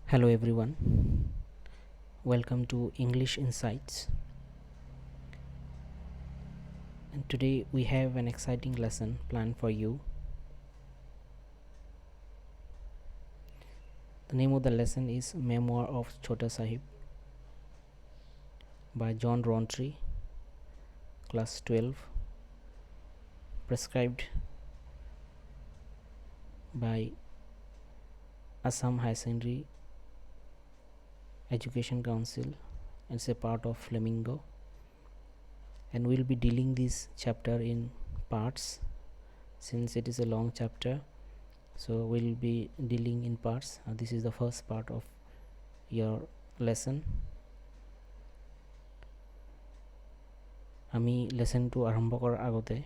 Hello everyone, welcome to English Insights. And today we have an exciting lesson planned for you. The name of the lesson is Memoirs of Chota Sahib by John Rowntree, Class 12, prescribed by Assam High Secondary Education Council. It's a part of Flamingo, and we'll be dealing this chapter in parts since it is a long chapter. So we'll be dealing in parts. This is the first part of your lesson. আমি লেসনটো আৰম্ভ কৰাৰ আগতে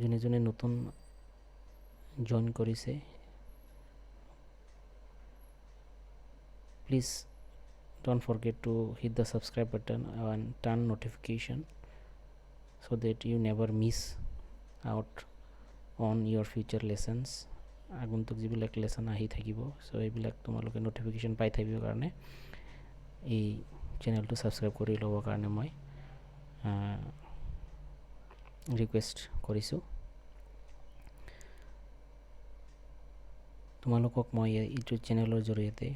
যোনে যোনে নতুন join কৰিছে please don't forget to hit the subscribe button and turn notification so that you never miss out on your future lessons. আগন্তুক যিবিলাক লেসন আহি থাকিব সো এইবিলাক তোমালোকে নোটিফিকেশন পাই থাকিব কাৰণে এই চ্যানেলটো সাবস্ক্ৰাইব কৰি ল'বৰ কাৰণে মই ৰিকুৱেষ্ট কৰিছো। তোমালোকক মই এইটো চ্যানেলৰ জৰিয়তে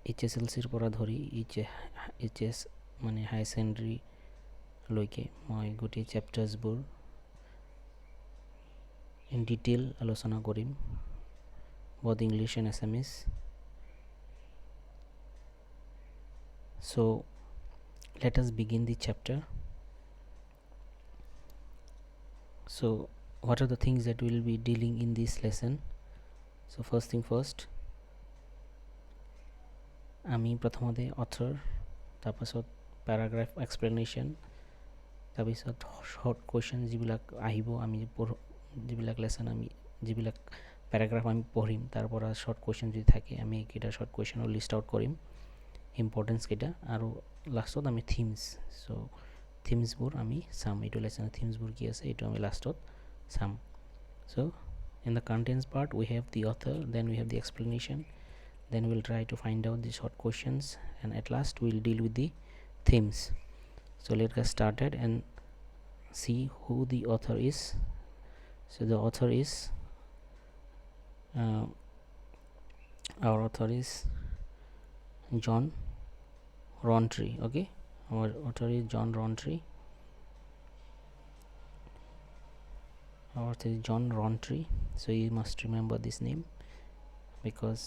HSLCৰ পৰা ধৰি HS মানে হাই সেকেন্ডাৰী লৈকে মই গোটেই চেপ্টাৰ্ছবোৰ in detail আলোচনা কৰিম, both English and Assamese. So let us begin the chapter. So what are the things that we will be dealing in this lesson? So first thing first, আমি প্ৰথমতে author, তাৰপাছত paragraph explanation, তাৰপিছত short question যিবিলাক আহিব আমি যিবিলাক lesson আমি যিবিলাক প্যাৰাগ্ৰাফ আমি পঢ়িম তাৰ পৰা short question যদি থাকে আমি এইকেইটা short question লিষ্ট আউট কৰিম ইম্পৰ্টেন্স কেইটা আৰু লাষ্টত আমি themes, so themes বোৰ আমি চাম। এইটো লেসনৰ themes বোৰ কি আছে এইটো আমি লাষ্টত চাম। So in the contents part we have the author, then we have the explanation, then we'll try to find out the short questions, and at last we'll deal with the themes. So let's get started and see who the author is. So the author is our author is John Rowntree. Okay, our author is John Rowntree. Our author is John Rowntree, so you must remember this name because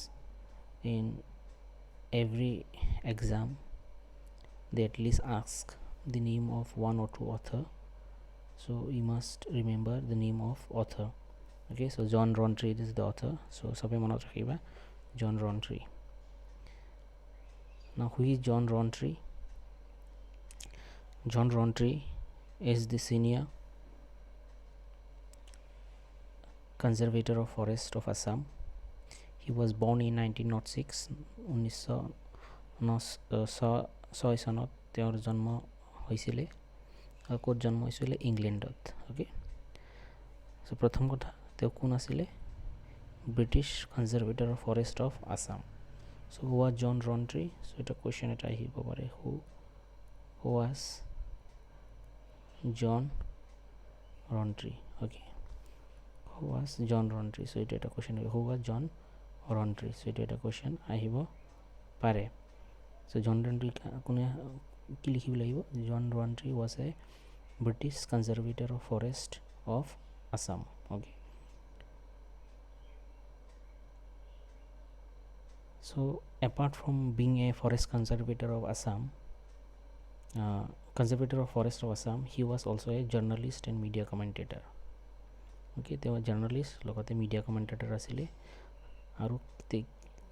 in every exam they at least ask the name of one or two author, so you must remember the name of author. Okay, so John Rowntree is the author, so sabe manot rakhiba John Rowntree. Now who is John Rowntree? John Rowntree is the senior conservator of forest of Assam. He was born in 1906, 1906 চনত তেওঁৰ জন্ম হৈছিলে আৰু ক'ত জন্ম হৈছিলে ইংলেণ্ডত। Okay, so প্ৰথম কথা তেওঁ কোন আছিলে? British conservator of forest of Assam. So who was John Rowntree? So এটা কুৱেশ্যন এটা আহিব পাৰে, who was John Rowntree? Okay, who was John Rowntree? So এটা কুৱেশ্যন আহিব, who was John Rowntree? So এটা question আহিব পাৰে। So John Rowntree কোনে কি লিখিব লাগিব? John Rowntree was a British conservator of forest of Assam. Okay, so apart from being a forest conservator of Assam, he was also a journalist and media commentator. Okay, তেওঁ journalist লগতে media commentator আছিলে আৰু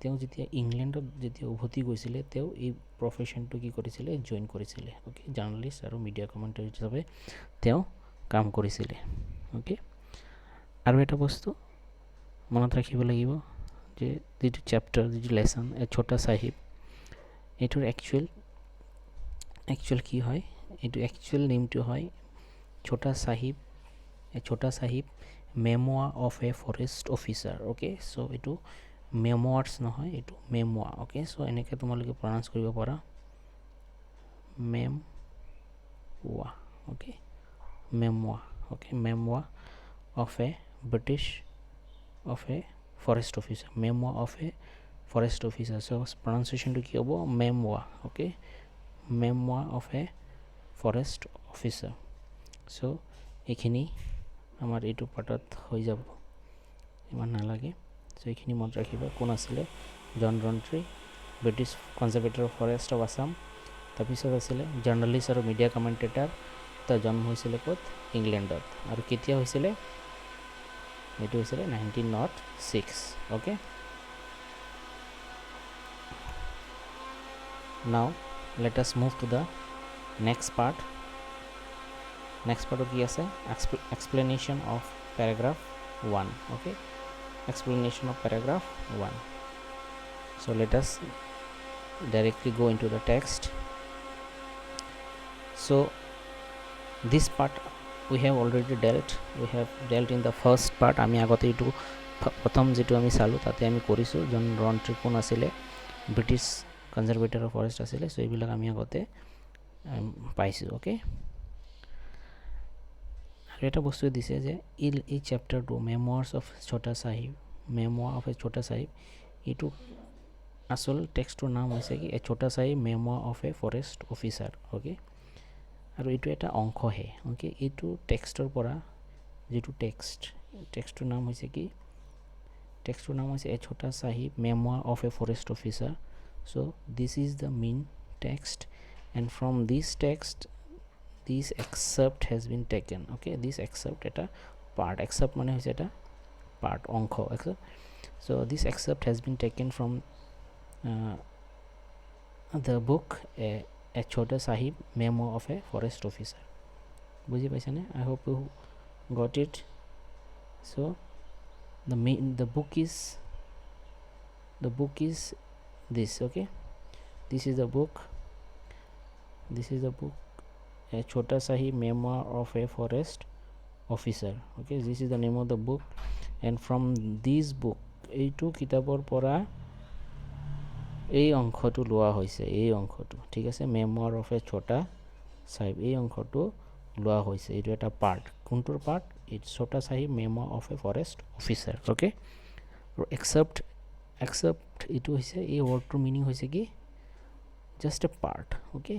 তেওঁ যেতিয়া ইংলেণ্ডত যেতিয়া উভতি গৈছিলে তেওঁ এই প্ৰফেশ্যনটো কি কৰিছিলে? জইন কৰিছিলে। ওকে, জাৰ্নালিষ্ট আৰু মিডিয়া কমেণ্টেটৰ হিচাপে তেওঁ কাম কৰিছিলে। ওকে, আৰু এটা বস্তু মনত ৰাখিব লাগিব যে যিটো চেপ্টাৰ, যিটো লেসন ছোটা সাহিব, এইটোৰ একচুৱেল কি হয়? এইটো একচুৱেল নেমটো হয় ছোটা Sahib memoir of a forest officer. Okay, so etu memoirs নহয়, etu memoir. Okay, so এনেকে তোমালোকে pronounce কৰিব পাৰা memoir. Okay, memoir. Okay, memoir of a British of a forest officer, memoir of a forest officer. So pronunciation to কি হ'ব memoir. Okay, memoir of a forest officer. So এইখিনি আমাৰ এইটো পাৰ্টত হৈ যাব, ইমান নালাগে। সো এইখিনি মনত ৰাখিবা। কোন আছিলে? John Rowntree, British conservator of forest of Assam. তাৰপিছত আছিলে জাৰ্নেলিষ্ট আৰু মিডিয়া কমেণ্টেটাৰ। তাৰ জন্ম হৈছিলে ক'ত? ইংলেণ্ডত। আৰু কেতিয়া হৈছিলে? এইটো হৈছিলে 1906। Okay, now let us move to the next part. Next পাৰ্টত কি আছে? Explanation of paragraph 1. Okay, explanation of paragraph 1. So let us directly go into the text. So this part we have already dealt. We have dealt in the first part. আমি আগতে এইটো প্ৰথম যেটো আমি চালো তাতে আমি কৰিছো। জন ৰন্ট্ৰি কোন আছিলে? ব্ৰিটিছ কনজাৰ্ভেটৰ অফ ফৰেষ্ট আছিলে। সো এইবিলাক আমি আগতে পাইছো। ওকে, আৰু এটা বস্তু দিছে যে এই চেপ্টাৰটো মেমোয়াৰ্স অফ ছোটা সাহিব, মেমোয়াৰ অফ এ ছোটা সাহিব, এইটো আসল টেক্সটৰ নাম হৈছে কি a Chota Sahib memoir of a forest officer. Okay, আৰু এইটো এটা অংশহে। ওকে, এইটো টেক্সটৰ পৰা যেটো টেক্সটৰ নাম হৈছে কি? টেক্সটৰ নাম হৈছে a Chota Sahib memoir of a forest officer. So this is the main text, and from this text this excerpt has been taken. Okay, this excerpt eta part, excerpt mane hoise eta part onkho. So this excerpt has been taken from the book a Chota Sahib Memoir of a Forest Officer. বুঝি পাইছা নে? I hope you got it. So the book is this. Okay, this is the book a Chota Sahib Memoir of a Forest Officer. Okay, this is the name of the book, and from this book এইটো কিতাপৰ পৰা এই অংশটো লোৱা হৈছে। এই অংশটো ঠিক আছে, মেমোয়াৰ অফ এ ছোটা সাহিব, এই অংশটো লোৱা হৈছে। এইটো এটা part. কোনটোৰ part? It's Chota Sahib memoir of a forest officer. Okay, আৰু এক্সেপ্ট এইটো হৈছে, এই ৱৰ্ডটোৰ মিনিং হৈছে কি? Just a part. Okay,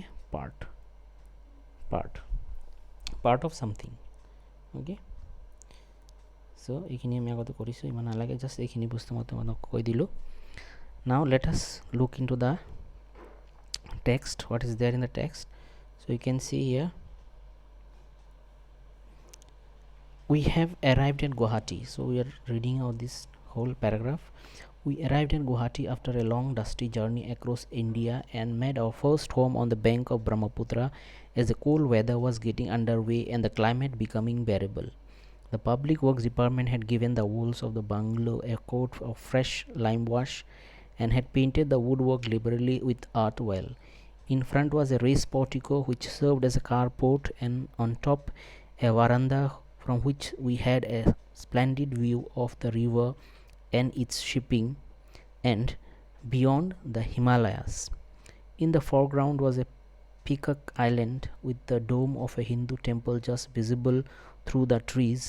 part of something. Okay, so এইখিনি আমি আগতে কৰিছো, ইমান নালাগে, জাষ্ট এইখিনি বস্তু মই তোমাক কৈ দিলো। Now let us look into the text, what is there in the text. So you can see here we have arrived at Guwahati. So we are reading out this whole paragraph. We arrived at Guwahati after a long dusty journey across India and made our first home on the bank of Brahmaputra as the cold weather was getting underway and the climate becoming bearable. The Public Works Department had given the walls of the bungalow a coat of fresh lime wash and had painted the woodwork liberally with earth oil. In front was a raised portico which served as a carport, and on top a veranda from which we had a splendid view of the river and its shipping, and beyond the Himalayas. In the foreground was a peacock island with the dome of a Hindu temple just visible through the trees.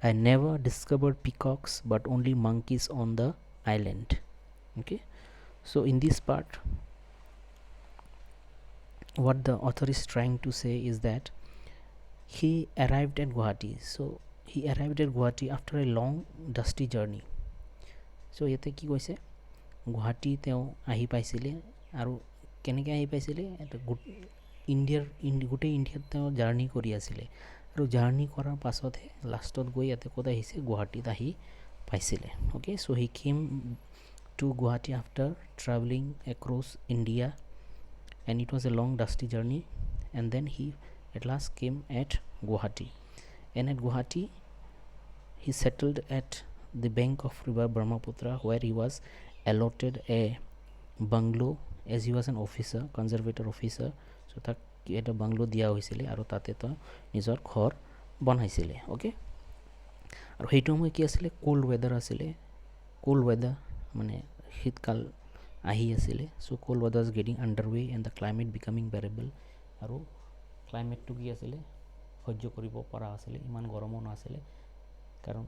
I never discovered peacocks but only monkeys on the island. Okay, so in this part what the author is trying to say is that he arrived at Guwahati. So he arrived at Guwahati after a long dusty journey. So ইয়াতে কি কৈছে? গুৱাহাটী তেওঁ আহি পাইছিলে। আৰু কেনেকৈ আহি পাইছিলে? এটা গোটেই ইণ্ডিয়াত তেওঁ জাৰ্ণি কৰি আছিলে, আৰু জাৰ্ণি কৰাৰ পাছতহে লাষ্টত গৈ ইয়াতে ক'ত আহিছে? গুৱাহাটীত আহি পাইছিলে। Okay, so' he came to Guwahati after travelling across India, and it was a long dusty journey, and then he at last came at Guwahati. And at Guwahati he settled at the bank of river Brahmaputra, where he was allotted a bungalow as he was an officer, conservator officer. So tak eta bungalow dia hoisile aru tate to nijor ghor banaisile. Okay, আৰু সেইটো সময় কি আছিলে cold weather আছিলে cold weather মানে শীতকাল আহি আছিলে so' cold weather is getting under way and the climate becoming bearable আৰু ক্লাইমেটটো কি আছিলে সহ্য কৰিব পৰা আছিলে ইমান গৰমো নাছিলে কাৰণ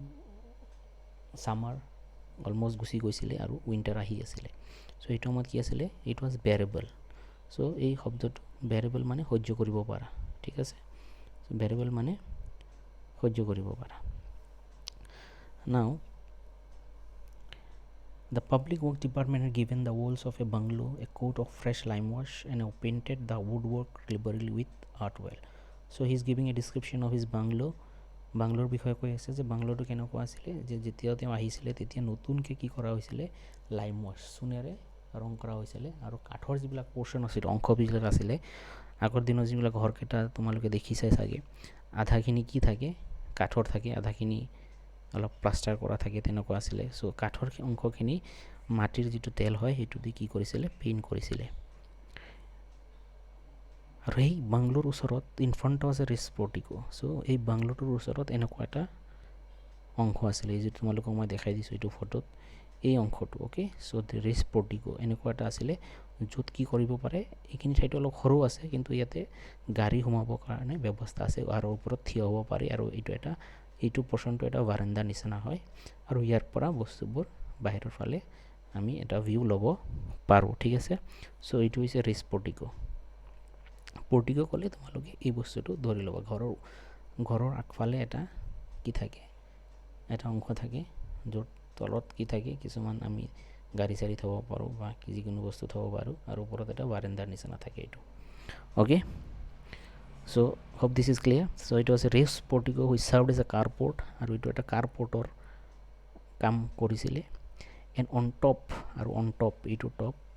ছামাৰ অলমষ্ট গুচি গৈছিলে আৰু উইণ্টাৰ আহি আছিলে চ' এইটো সময়ত কি আছিলে ইট ৱাজ বেৰেবল চ' এই শব্দটো বেৰেবল মানে সহ্য কৰিব পৰা ঠিক আছে চ' বেৰেবল মানে সহ্য কৰিব পৰা নাও The public works department had given the walls of a bungalow a coat of fresh lime wash and painted the woodwork liberally with art well. So he is giving a description of his bungalow. বাংলোৰ বিষয়ে কৈ আছে যে বাংলোৰটো কেনেকুৱা আছিলে যে যেতিয়া তেওঁ আহিছিলে তেতিয়া নতুনকৈ কি কৰা হৈছিলে লাইম ৱাছ চূণেৰে ৰং কৰা হৈছিলে আৰু কাঠৰ যিবিলাক পৰ্চন আছিল অংশবিলাক আছিলে আগৰ দিনৰ যিবিলাক ঘৰকেইটা তোমালোকে দেখিছাই চাগে আধাখিনি কি থাকে কাঠৰ থাকে আধাখিনি অলপ প্লাষ্টাৰ কৰা থাকে তেনেকুৱা আছিলে চ' কাঠৰ অংশখিনি মাটিৰ যিটো তেল হয় সেইটো দি কি কৰিছিলে পেইণ্ট কৰিছিলে আৰু এই বাংলোৰ ওচৰত in front was a rest portico so' এই বাংলোটোৰ ওচৰত এনেকুৱা এটা অংশ আছিলে এই যিটো তোমালোকক মই দেখাই দিছোঁ এইটো ফটোত এই অংশটো অ'কে চ' ৰেষ্ট পৰ্টিকো এনেকুৱা এটা আছিলে য'ত কি কৰিব পাৰে এইখিনি ঠাইটো অলপ সৰু আছে কিন্তু ইয়াতে গাড়ী সোমাবৰ কাৰণে ব্যৱস্থা আছে আৰু ওপৰত থিয় হ'ব পাৰি আৰু এইটো পৰ্চনটো এটা বাৰাণ্ডা নিচিনা হয় আৰু ইয়াৰ পৰা বস্তুবোৰ বাহিৰৰ ফালে আমি এটা ভিউ ল'ব পাৰোঁ ঠিক আছে চ' এইটো হৈছে ৰেষ্ট পৰ্টিকো পৰ্টিকো ক'লে তোমালোকে এই বস্তুটো ধৰি ল'বা ঘৰৰ আগফালে এটা কি থাকে এটা অংশ থাকে য'ত তলত কি থাকে কিছুমান আমি গাড়ী চাৰি থ'ব পাৰোঁ বা যিকোনো বস্তু থ'ব পাৰোঁ আৰু ওপৰত এটা বাৰাণ্ডাৰ নিচিনা থাকে এইটো okay so' hope this is clear so' এইটো আছে rest portico which served as a carport আৰু এইটো এটা কাৰপৰ্টৰ কাম কৰিছিলে এণ্ড অন টপ এইটো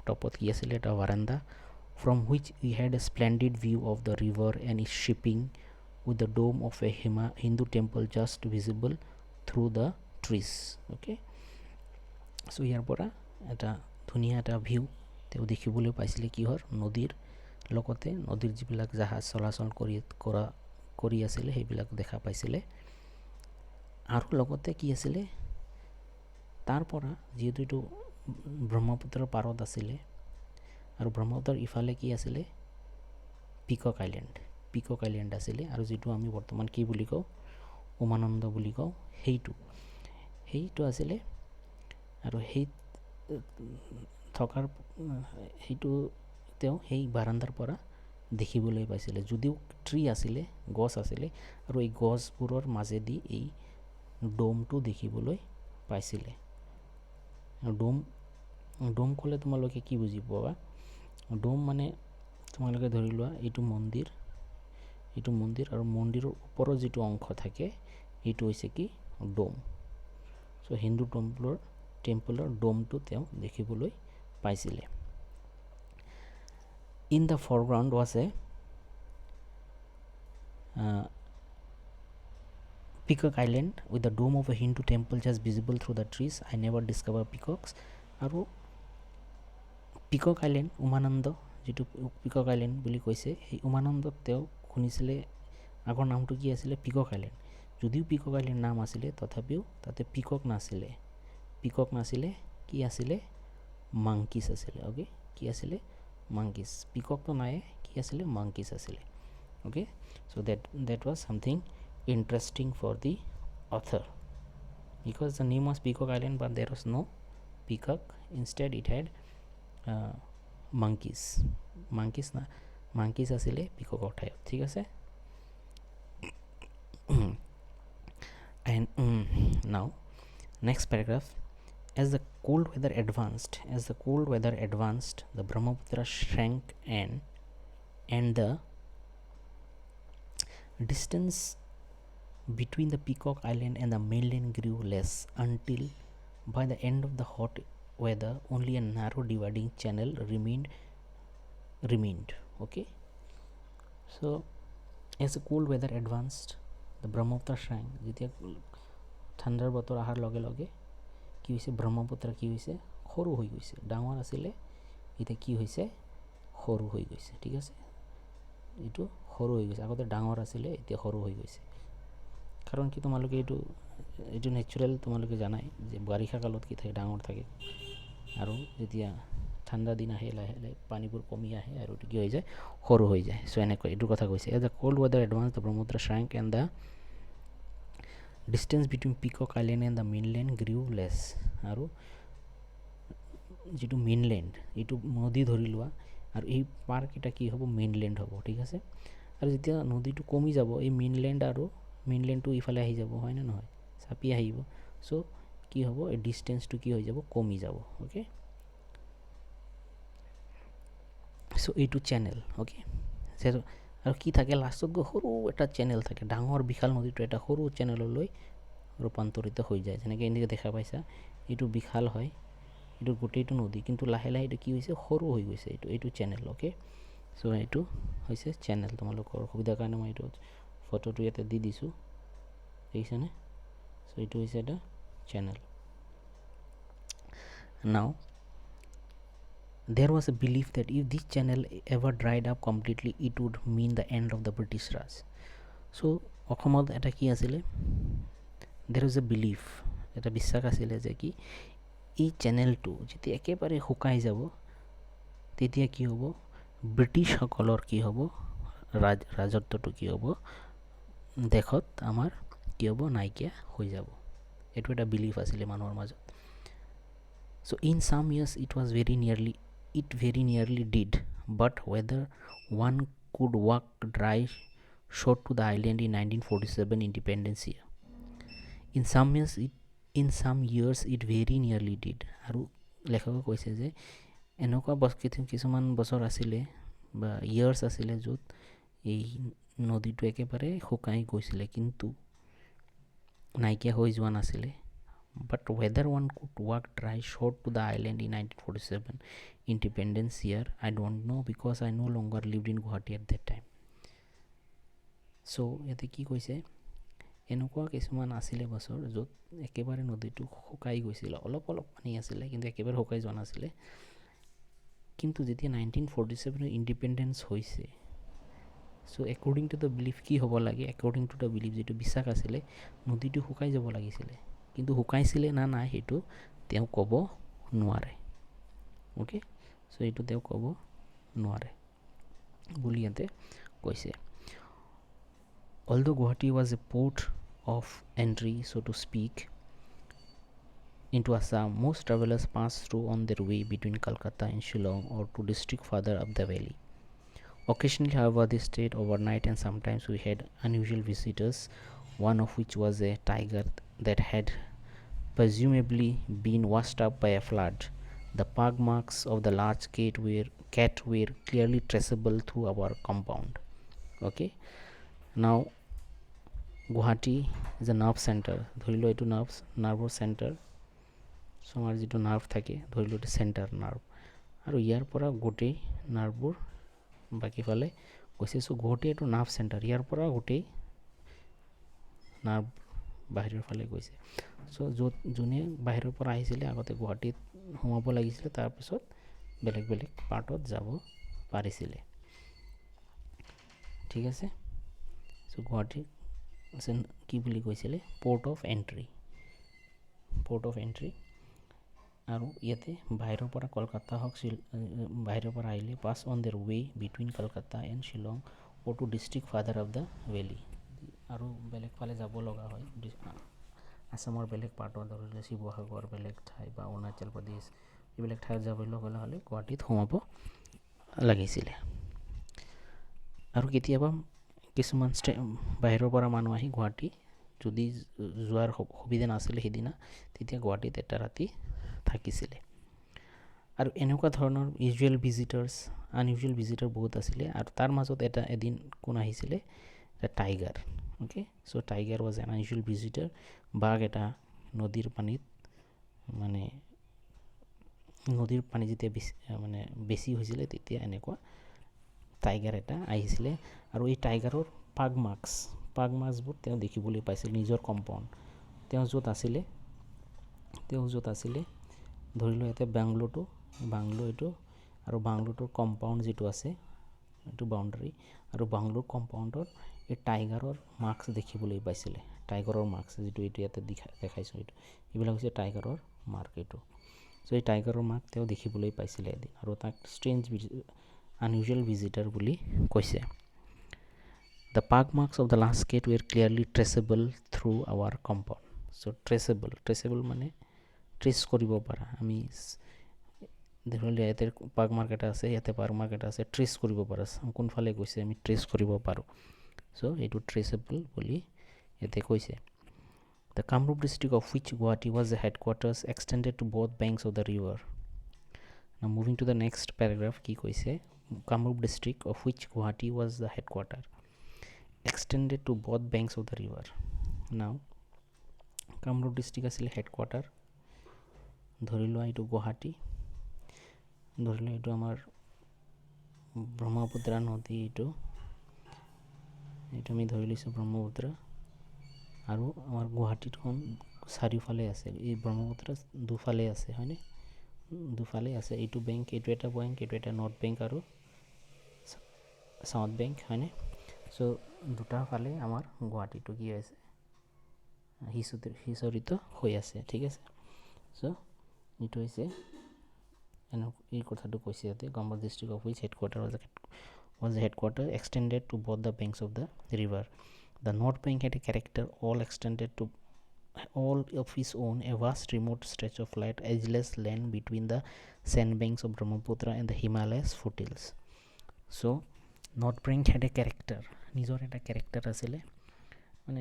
টপত কি আছিলে এটা বাৰাণ্ডা from which we had a splendid view of the river and its shipping with the dome of a Hindu temple just visible through the trees okay so ইয়াৰ পৰা এটা ধুনীয়া এটা ভিউ তেওঁ দেখিবলৈ পাইছিলে কিহৰ নদীৰ লগতে নদীৰ যিবিলাক জাহাজ চলাচল কৰি আছিলে সেইবিলাক দেখা পাইছিলে আৰু লগতে কি আছিলে তাৰ পৰা যিহেতু এইটো ব্ৰহ্মপুত্ৰৰ পাৰত আছিলে আৰু ব্ৰহ্মপুত্ৰৰ ইফালে কি আছিলে পিকক আইলেণ্ড আছিলে আৰু যিটো আমি বৰ্তমান কি বুলি কওঁ উমানন্দ বুলি কওঁ সেইটো আছিলে আৰু সেইটো তেওঁ সেই বাৰাণ্ডাৰ পৰা দেখিবলৈ পাইছিলে যদিও ট্ৰী আছিলে গছ আছিলে আৰু এই গছবোৰৰ মাজেদি এই ডোমটো দেখিবলৈ পাইছিলে ডোম ক'লে তোমালোকে কি বুজি পাবা ডোম মানে তোমালোকে ধৰি লোৱা এইটো মন্দিৰ আৰু মন্দিৰৰ ওপৰত যিটো অংশ থাকে এইটো হৈছে কি ডোম চ' হিন্দু টেম্পলৰ ডোমটো তেওঁ দেখিবলৈ পাইছিলে in the foreground was a Peacock Island with the dome of a Hindu temple just visible through the trees. I never discovered peacocks. আৰু পিকক আইলেণ্ড উমানন্দ যিটো পিকক আইলেণ্ড বুলি কৈছে সেই উমানন্দত তেওঁ শুনিছিলে আগৰ নামটো কি আছিলে পিকক আইলেণ্ড যদিও পিকক আইলেণ্ড নাম আছিলে তথাপিও তাতে পিকক নাছিলে কি আছিলে মাংকিছ আছিলে অ'কে কি আছিলে মাংকিছ পিককটো নাই কি আছিলে মাংকিছ আছিলে okay so' that was something interesting for the author because the name was Peacock Island but there was no peacock instead it had monkeys asile peacock ঠাইত ঠিক আছে and now next paragraph as the cold weather advanced the Brahmaputra shrank and the distance between the Peacock Island and the mainland grew less until by the end of the hot weather only a narrow dividing channel remained okay so as the cold weather advanced the Brahmaputra shrank যেতিয়া ঠাণ্ডাৰ বতৰ অহাৰ লগে লগে কি হৈছে ব্ৰহ্মপুত্ৰ কি হৈছে সৰু হৈ গৈছে ডাঙৰ আছিলে এতিয়া কি হৈছে সৰু হৈ গৈছে ঠিক আছে এইটো সৰু হৈ গৈছে আগতে ডাঙৰ আছিলে এতিয়া সৰু হৈ গৈছে কাৰণ কি তোমালোকে এইটো এইটো নেচাৰেল তোমালোকে জানাই যে বাৰিষা কালত কি থাকে ডাঙৰ থাকে আৰু যেতিয়া ঠাণ্ডা দিন আহে লাহে লাহে পানীবোৰ কমি আহে আৰু এইটো কি হৈ যায় সৰু হৈ যায় চ' এনেকৈ এইটো কথা কৈছে as a cold weather advance the Brahmaputra shrank and the distance between Peacock Island and the mainland grew less আৰু যিটো মেইনলেণ্ড এইটো নদী ধৰি লোৱা আৰু এই পাৰ্কটা কি হ'ব মেইনলেণ্ড হ'ব ঠিক আছে আৰু যেতিয়া নদীটো কমি যাব এই মেইনলেণ্ড আৰু মেইনলেণ্ডটো ইফালে আহি যাব হয় নে নহয় চাপি আহিব চ' কি হ'ব এই ডিষ্টেঞ্চটো কি হৈ যাব কমি যাব অ'কে চ' এইটো চেনেল অ'কে আৰু কি থাকে লাষ্টত গৈ সৰু এটা চেনেল থাকে ডাঙৰ বিশাল নদীটো এটা সৰু চেনেললৈ ৰূপান্তৰিত হৈ যায় যেনেকৈ এনেকৈ দেখা পাইছা এইটো বিশাল হয় এইটো গোটেইটো নদী কিন্তু লাহে লাহে এইটো কি হৈছে সৰু হৈ গৈছে এইটো চেনেল অ'কে চ' এইটো হৈছে চেনেল তোমালোকৰ সুবিধাৰ কাৰণে মই এইটো ফটোটো ইয়াতে দি দিছোঁ দেখিছেনে চ' এইটো হৈছে এটা চেনেল নাও there was a belief that if this channel ever dried up completely it would mean the end of the British Raj so অসমত এটা কি আছিলে there was a belief এটা বিশ্বাস আছিলে যে কি এই চেনেলটো যেতিয়া একেবাৰে শুকাই যাব তেতিয়া কি হ'ব ব্ৰিটিছসকলৰ কি হ'ব ৰাজত্বটো কি হ'ব দেশত আমাৰ কি হ'ব নাইকিয়া হৈ যাব এইটো এটা বিলিফ আছিলে মানুহৰ মাজত so in some years it very nearly did but whether one could walk dry shore to the island in 1947 independence year in some years it very nearly did আৰু লেখকে কৈছে যে এনেকুৱা কিছুমান বছৰ আছিলে বা ইয়াৰ্ছ আছিলে য'ত এই নদীটো একেবাৰে শুকাই গৈছিলে কিন্তু নাইকিয়া হৈ যোৱা নাছিলে but whether one could walk dry shore to the island in 1947 independence year I don't know because I no longer lived in Guwahati at that time so ইয়াতে কি কৈছে এনেকুৱা কিছুমান আছিলে বছৰ য'ত একেবাৰে নদীটো শুকাই গৈছিলে অলপ অলপ পানী আছিলে কিন্তু একেবাৰে শুকাই যোৱা নাছিলে কিন্তু যেতিয়া 1947 ইণ্ডিপেণ্ডেন্স হৈছে so according to the belief কি হ'ব লাগে according to the belief যেটো বিশ্বাস আছিলে নদীটো শুকাই যাব লাগিছিলে কিন্তু শুকাইছিলে না নাই হেতু তেওঁ ক'ব নোৱাৰে ওকে সো এইটো তেওঁ ক'ব নোৱাৰে বুলি ইয়াতে কৈছে although Guwahati was a port of entry so to speak into Assam most travelers pass through on their way between Kolkata and Shillong or to district further up the valley occasionally however they stayed overnight and sometimes we had unusual visitors one of which was a tiger that had presumably been washed up by a flood the pug marks of the large cat were clearly traceable through our compound okay now Guwahati is a nerve center ধৰি লও এইটো নাৰ্ভৰ centre আমাৰ যিটো nerve থাকে ধৰি লও এইটো চেণ্টাৰ নাৰ্ভ আৰু ইয়াৰ পৰা গোটেই নাৰ্ভবোৰ বাকিফালে গৈছে সো গুৱাহাটী এইটো নাৰ্ভ চেণ্টাৰ ইয়াৰ পৰা গোটেই নাৰ্ভ বাহিৰৰ ফালে গৈছে সো যোনে বাহিৰৰ পৰা আহিছিলে আগতে গুৱাহাটীত সোমাব লাগিছিলে তাৰপিছত বেলেগ বেলেগ পাৰ্টত যাব পাৰিছিলে ঠিক আছে সো গুৱাহাটী কি বুলি কৈছিলে পোৰ্ট অফ এন্ট্ৰি আৰু ইয়াতে বাহিৰৰ পৰা কলকাতা হওক বাহিৰৰ পৰা আহিলে pass on their way between Kolkata and Shillong or to district father of the valley আৰু বেলেগ ফালে যাব লগা হয় আসামৰ বেলেগ পাৰ্টৰ ধৰিলে শিৱসাগৰ বেলেগ ঠাই বা অৰুণাচল প্ৰদেশ এইবিলাক ঠাইত যাবলৈ লগা হ'লে গুৱাহাটীত সোমাব লাগিছিলে আৰু কেতিয়াবা কিছুমান বাহিৰৰ পৰা মানুহ আহি গুৱাহাটী যদি যোৱাৰ সুবিধা নাছিলে সেইদিনা তেতিয়া গুৱাহাটীত এটা ৰাতি থাকিছিলে আৰু এনেকুৱা ধৰণৰ আনইউজুৱেল ভিজিটৰ বহুত আছিলে আৰু তাৰ মাজত এদিন কোন আহিছিলে tiger okay so tiger was an unusual visitor বাঘ এটা নদীৰ পানীত মানে নদীৰ পানী যেতিয়া বেছি হৈছিলে তেতিয়া এনেকুৱা টাইগাৰ এটা আহিছিলে আৰু এই টাইগাৰৰ পাগ মাৰ্কছবোৰ তেওঁ দেখিবলৈ পাইছিল নিজৰ কম্পাউণ্ড তেওঁ য'ত আছিলে ধৰি লও ইয়াতে বাংলো এইটো আৰু বাংলোটোৰ কম্পাউণ্ড যিটো আছে এইটো বাউণ্ডাৰী আৰু বাংলোৰ কম্পাউণ্ডত এই টাইগাৰৰ মাৰ্কছ দেখিবলৈ পাইছিলে টাইগাৰৰ মাৰ্কছ যিটো এইটো ইয়াতে দেখাইছোঁ এইটো এইবিলাক হৈছে টাইগাৰৰ মাৰ্ক এইটো চ' এই টাইগাৰৰ মাৰ্ক তেওঁ দেখিবলৈ পাইছিলে এদিন আৰু তাক ষ্ট্ৰেঞ্জ আনইউজুৱেল ভিজিটাৰ বুলি কৈছে The park marks of the last gate were clearly traceable through our compound. So traceable মানে trace কৰিব পাৰা আমি ধৰিলে ইয়াতে পাৰ্ক মাৰ্ক এটা আছে ইয়াতে পাৰ্ক মাৰ্ক এটা আছে ট্ৰেচ কৰিব পাৰা কোনফালে গৈছে আমি ট্ৰেচ কৰিব পাৰোঁ চ' এইটো traceable বুলি ইয়াতে কৈছে The Kamrup district of which Guwahati was the headquarters extended to both banks of the river. Now moving to the next paragraph কি কৈছে Kamrup district of which Guwahati was the headquarter extended to both banks of the river. Now Kamrup district আছিল headquarter ধৰি লোৱা এইটো গুৱাহাটী ধৰি লোৱা এইটো আমাৰ ব্ৰহ্মপুত্ৰ নদী এইটো আমি ধৰি লৈছোঁ ব্ৰহ্মপুত্ৰ আৰু আমাৰ গুৱাহাটীখন চাৰিওফালে আছে এই ব্ৰহ্মপুত্ৰ দুফালে আছে হয়নে দুফালে আছে এইটো বেংক এইটো এটা বেংক এইটো এটা নৰ্থ বেংক আৰু সাউথ বেংক হয়নে চ' দুটা ফালে আমাৰ গুৱাহাটীটো কি আছে সিঁচৰিত হৈ আছে ঠিক আছে চ' এইটো হৈছে এই কথাটো কৈছে ইয়াতে Kamrup district of which headquarter was the headquarter extended to both the banks of the river. The North Bank had a character all extended to all of its own a vast remote stretch of flat edgeless land between the sandbanks of Brahmaputra and the Himalayas foothills. So North Bank had a character নিজৰ এটা character আছিলে মানে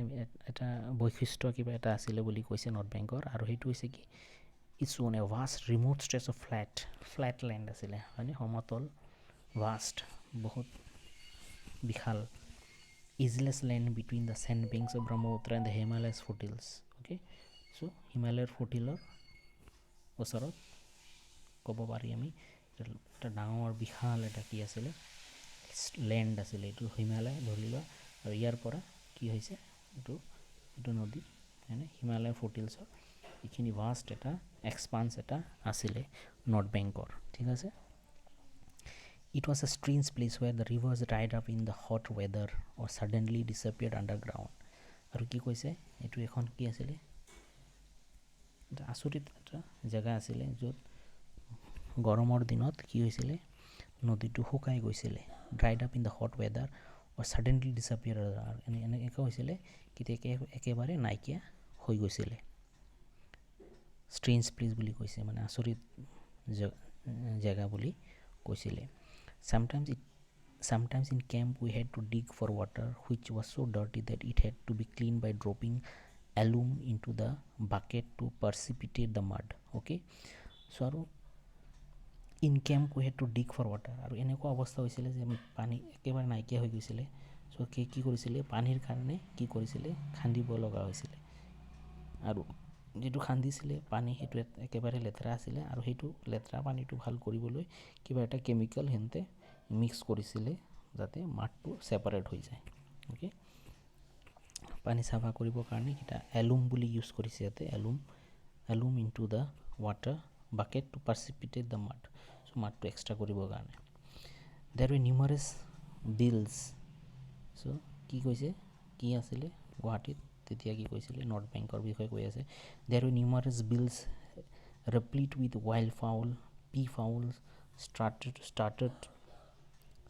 এটা বৈশিষ্ট্য কিবা এটা আছিলে বুলি কৈছে নৰ্থ বেংকৰ আৰু সেইটো হৈছে কি it's on a vast remote stretch of flat land আছিলে হয়নে সমতল ভাষ্ট বহুত বিশাল ইজলেছ land between the sand banks of Brahmaputra and the Himalayas foothills okay so' হিমালয়ৰ ফুটহিলৰ ওচৰত ক'ব পাৰি আমি এটা ডাঙৰ বিশাল এটা কি আছিলে লেণ্ড আছিলে এইটো হিমালয় ধৰি লোৱা আৰু ইয়াৰ পৰা কি হৈছে এইটো নদী হয়নে হিমালয় ফুটহিলছৰ এইখিনি ভাষ্ট এটা এক্সপান্স এটা আছিলে নৰ্থ বেংকৰ ঠিক আছে It was a strange place where the rivers dried up in the hot weather or suddenly disappeared underground আৰু কি কৈছে এইটো এখন কি আছিলে এটা আচৰিত এটা জেগা আছিলে য'ত গৰমৰ দিনত কি হৈছিলে নদীটো শুকাই গৈছিলে dried up in the hot weather or suddenly disappeared এনেকৈ হৈছিলে কেতিয়া একেবাৰে নাইকিয়া হৈ গৈছিলে strange place বুলি কৈছে মানে আচৰিত জেগা বুলি কৈছিলে sometimes in camp we had to dig for water which was so dirty that it had to be cleaned by dropping alum into the bucket to precipitate the mud okay so আৰু in camp we had to dig for water আৰু এনেকুৱা অৱস্থা হৈছিলে যে পানী একেবাৰে নাইকিয়া হৈ গৈছিলে চ' কি কৰিছিলে পানীৰ কাৰণে কি কৰিছিলে খান্দিব লগা হৈছিলে আৰু যেটো খান্দিছিলে পানী সেইটো একেবাৰে লেতেৰা আছিলে আৰু সেইটো লেতেৰা পানীটো ভাল কৰিবলৈ কিবা এটা কেমিকেল হেনতে মিক্স কৰিছিলে যাতে মাটটো সেপাৰেট হৈ যায় ওকে পানী সাফা কৰিবৰ কাৰণে এটা এলুম বুলি ইউজ কৰিছে ইয়াতে alum into the water bucket to precipitate the mud so মাটটো এক্সট্ৰা কৰিবৰ কাৰণে there were numerous bills so কি কৈছে কি আছিলে গুৱাহাটীত তেতিয়া কি কৈছিলে নৰ্থ বেংকৰ বিষয়ে কৈ আছে there were numerous bills replete with wildfowl peafowl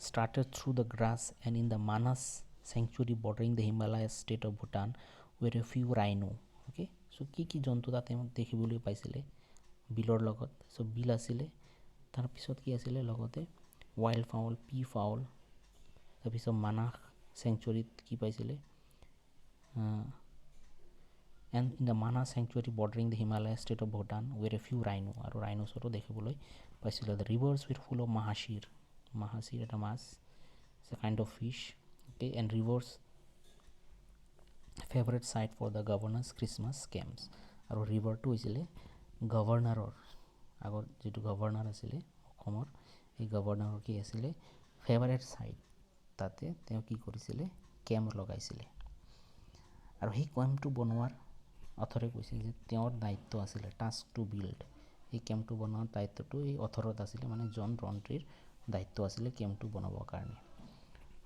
started through the grass and in the Manas sanctuary bordering the Himalayas state of Bhutan were a few rhino okay so কি জন্তু তাতে দেখিবলৈ পাইছিলে বিলৰ লগত so বিল আছিলে তাৰ পিছত কি আছিলে লগতে wild fowl peafowl তাৰ পিছত মানাহ sanctuary কি পাইছিলে and in the Manas sanctuary bordering the Himalayas state of Bhutan were a few rhino আৰু rhinoceros দেখিবলৈ পাইছিলে the rivers were full of mahashir এটা মাছ it's a kind of fish okay and rivers favorite site for the governor's Christmas camps আৰু ৰিভাৰটো হৈছিলে গভৰ্ণৰৰ আগৰ যেটো governor আছিলে অসমৰ এই গভৰ্ণৰৰ কি আছিলে ফেভাৰেট সাইট তাতে তেওঁ কি কৰিছিলে কেম্প লগাইছিলে আৰু এই কেম্পটো বনোৱাৰ অথৰে কৈছিল যে তেওঁৰ দায়িত্ব আছিলে টাস্ক টু বিল্ড এই কেম্পটো বনোৱাৰ দায়িত্বটো এই অথৰত আছিলে মানে জন ৰন্ট্ৰিৰ দায়িত্ব আছিলে কেম্পটো বনাবৰ কাৰণে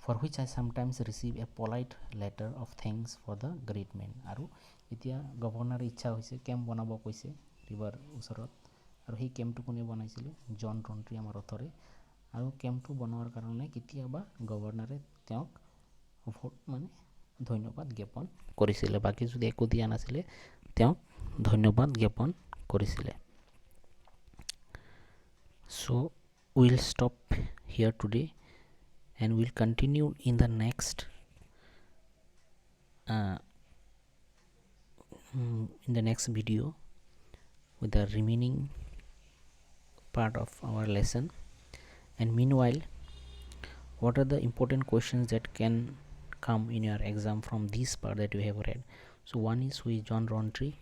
for which I sometimes receive a polite letter of thanks for the great man. আৰু এতিয়া গভৰ্ণৰ ইচ্ছা হৈছে কেম্প বনাব কৈছে ৰিভাৰ ওচৰত আৰু সেই কেম্পটো কোনে বনাইছিলে জন ৰন্ট্ৰি আমাৰ অথৰে আৰু কেম্পটো বনোৱাৰ কাৰণে কেতিয়াবা গভৰ্ণৰে তেওঁক মানে ধন্যবাদ জ্ঞাপন কৰিছিলে বাকি যদি একো দিয়া নাছিলে তেওঁক ধন্যবাদ জ্ঞাপন কৰিছিলে so we'll stop here today and we'll continue in the next video with the remaining part of our lesson. And meanwhile, what are the important questions that can come in your exam from this part that you have read? So one is who is John Rowntree.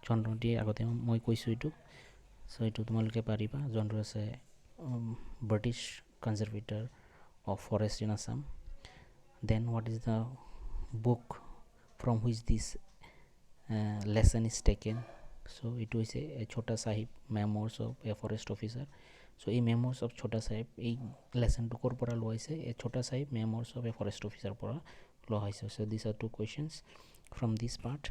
John Rowntree agote moi koisu etu so etu tumaloke pariba John Rowntree British conservator of forest in Assam. Then what is the book from which this lesson is taken? So it was a Chota Sahib Memoirs of a Forest Officer. So a Memoirs of Chota Sahib a lesson to corpora loise a Chota Sahib Memoirs of a Forest Officer pora loise. So these are two questions from this part.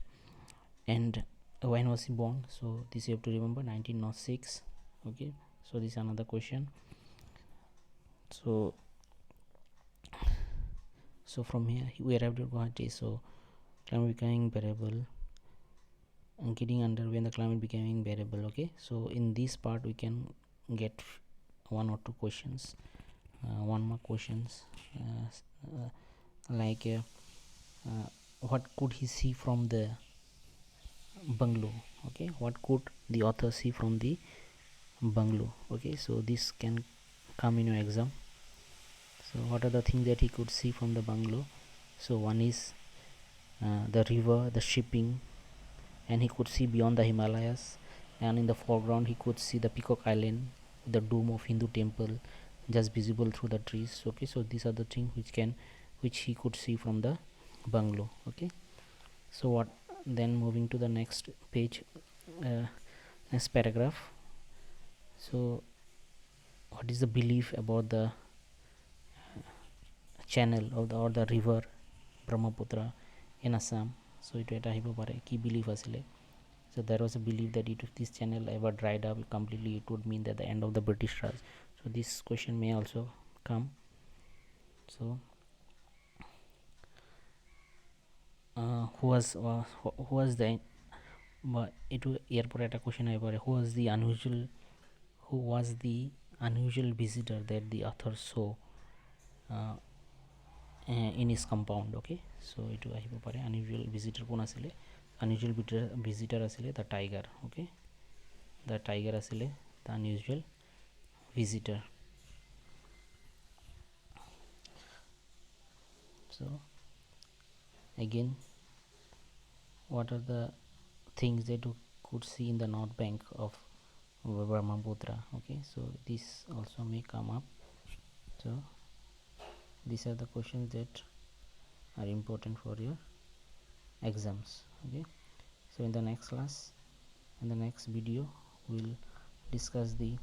And when was he born? So this you have to remember 1906. Okay, so this is another question. So from here we arrived at Guwahati. So climate becoming bearable and getting under when the climate becoming bearable. Okay, so in this part we can get one or two questions, one more questions like what could he see from the bungalow? Okay, what could the author see from the bungalow? Okay, so this can come in your exam. So what are the things that he could see from the bungalow? So one is the river, the shipping, and he could see beyond the Himalayas, and in the foreground he could see the Peacock Island, the dome of Hindu temple just visible through the trees. Okay, so these are the things which he could see from the bungalow. Okay, so what then moving to the next page, next paragraph. So what is the belief about the channel of the or the river Brahmaputra in Assam? So it eta hibo pare ki belief asile. So there was a belief that if this channel ever dried up completely, it would mean that the end of the British Raj. So this question may also come. So who was the it airport at a question who was the unusual visitor that the author saw in his compound? Okay, so it unusual visitor kon asile unusual visitor asile the tiger. Okay, the tiger asile the unusual visitor. So again, what are the things that you could see in the north bank of Brahmaputra? Okay, so this also may come up. So these are the questions that are important for your exams. Okay, so in the next class, in the next video, we'll discuss the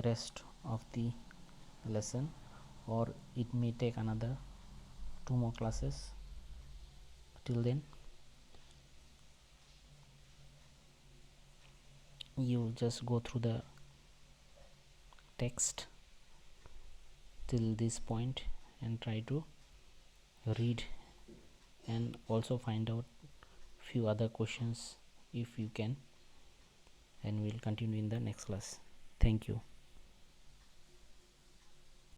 rest of the lesson, or it may take another 2 more classes. Till then, you just go through the text till this point and try to read and also find out few other questions if you can, and we'll continue in the next class. Thank you.